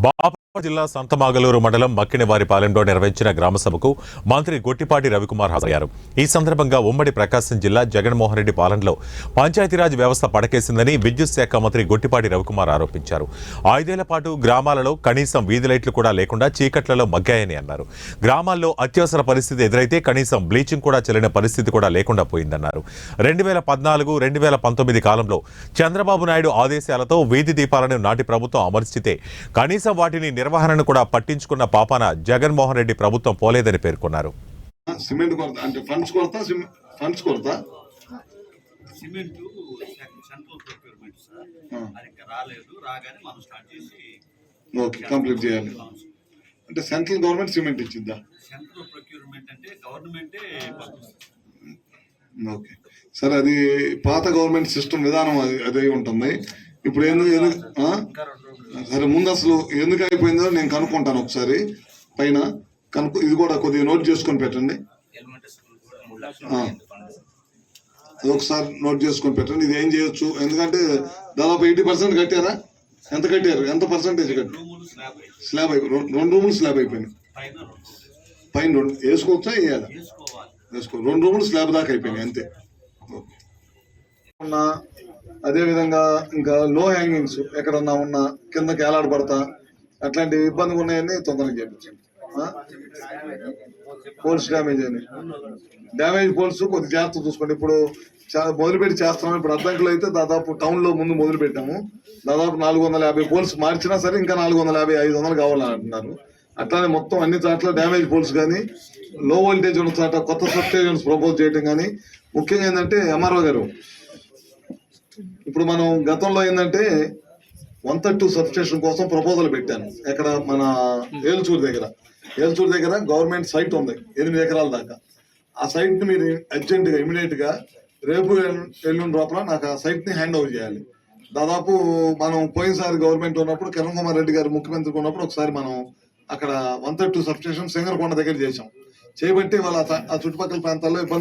బాపట్ల జిల్లా సంతమాగలూరు మండలం మక్కినవారిపాలెంలో నిర్వహించిన గ్రామసభకు మంత్రి గొట్టిపాటి రవికుమార్ హాజరయ్యారు. ఈ సందర్భంగా ఉమ్మడి ప్రకాశం జిల్లా జగన్మోహన్ రెడ్డి పాలనలో పంచాయతీరాజ్ వ్యవస్థ పడకేసిందని విద్యుత్ శాఖ మంత్రి గొట్టిపాటి రవికుమార్ ఆరోపించారు. 5 ఏళ్ల పాటు గ్రామాలలో కనీసం వీధి లైట్లు కూడా లేకుండా చీకట్లలో మగ్గాయని అన్నారు. గ్రామాల్లో అత్యవసర పరిస్థితి ఎదురైతే కనీసం బ్లీచింగ్ కూడా చెల్లిన పరిస్థితి కూడా లేకుండా పోయిందన్నారు. 2014-2019 కాలంలో చంద్రబాబు నాయుడు ఆదేశాలతో వీధి దీపాలను నాటి ప్రభుత్వం అమర్చితే కనీసం వాటిని నిర్వహణను కూడా పట్టించుకున్న పాపాన జగన్మోహన్ రెడ్డి ప్రభుత్వం పోలేదని పేర్కొన్నారు. సిమెంట్ కొరత అంటే ఫండ్స్ కొరత సిమెంట్ సెంట్రల్ ప్రొక్యూర్మెంట్ సార్ అది ఇంకా రాలేదు. రాగానే మనం స్టార్ట్ చేసి ఓకే కంప్లీట్ చేయాలి. అంటే సెంట్రల్ గవర్నమెంట్ సిమెంట్ ఇచ్చిందా? సెంట్రల్ ప్రొక్యూర్మెంట్ అంటే గవర్నమెంటే. ఓకే సరే, అది పాత గవర్నమెంట్ సిస్టమ్ విధానం అదే ఉంటుంది. ఇప్పుడు సరే, ముందు అసలు ఎందుకు అయిపోయిందో నేను కనుక్కుంటాను ఒకసారి పైన ఇది కూడా కొద్దిగా నోట్ చేసుకొని పెట్టండి. అది ఒకసారి నోట్ చేసుకొని పెట్టండి. ఇది ఏం చేయొచ్చు, ఎందుకంటే దాదాపు 80% కట్టారా? ఎంత కట్టారు? ఎంత పర్సెంటేజ్ కట్టారు? స్లాబ్ అయిపోయి 2 రూములు స్లాబ్ అయిపోయినాయి. పైన 2 వేసుకోవచ్చా? వేయాలి, వేసుకో. 2 రూములు స్లాబ్ దాకా అయిపోయినాయి అంతే. అదే విధంగా ఇంకా లో హ్యాంగింగ్స్ ఎక్కడన్నా ఉన్నా కిందకి ఏలాడబడతా అట్లాంటి ఇబ్బందిగా ఉన్నాయని తొందరగా చేయించండి. పోల్స్ డ్యామేజ్ పోల్స్ కొద్ది జాగ్రత్త చూసుకోండి. ఇప్పుడు మొదలుపెట్టి చేస్తున్నాం. ఇప్పుడు అద్దంకులు అయితే దాదాపు టౌన్ లో ముందు మొదలు పెట్టాము. దాదాపు 450 పోల్స్ మార్చినా సరే ఇంకా 450-500 కావాలని అంటున్నారు. అట్లానే మొత్తం అన్ని చోట్ల డ్యామేజ్ పోల్స్ కానీ లో వోల్టేజ్ ఉన్న చోట కొత్త సబ్స్టేషన్స్ ప్రపోజ్ చేయడం కానీ, ముఖ్యంగా ఏంటంటే ఎంఆర్ఓ గారు ఇప్పుడు మనం గతంలో ఏంటంటే 132 సబ్స్టేషన్ కోసం ప్రపోజల్ పెట్టాను. ఎక్కడ మన ఏల్చూరు దగ్గర గవర్నమెంట్ సైట్ ఉంది 8 ఎకరాల దాకా. ఆ సైట్ ని మీరు అర్జెంట్ గా ఇమీడియట్ గా రేపు ఎల్లుండి లోపల నాకు ఆ సైట్ ని హ్యాండ్ ఓవర్ చేయాలి. దాదాపు మనం పోయినసారి గవర్నమెంట్ ఉన్నప్పుడు కిరణ్ కుమార్ రెడ్డి గారు ముఖ్యమంత్రి ఉన్నప్పుడు ఒకసారి మనం అక్కడ 132 సబ్స్టేషన్ సింగరకొండ దగ్గర చేసాం. చేయబట్టి వాళ్ళ ఆ చుట్టుపక్కల ప్రాంతాల్లో ఇబ్బంది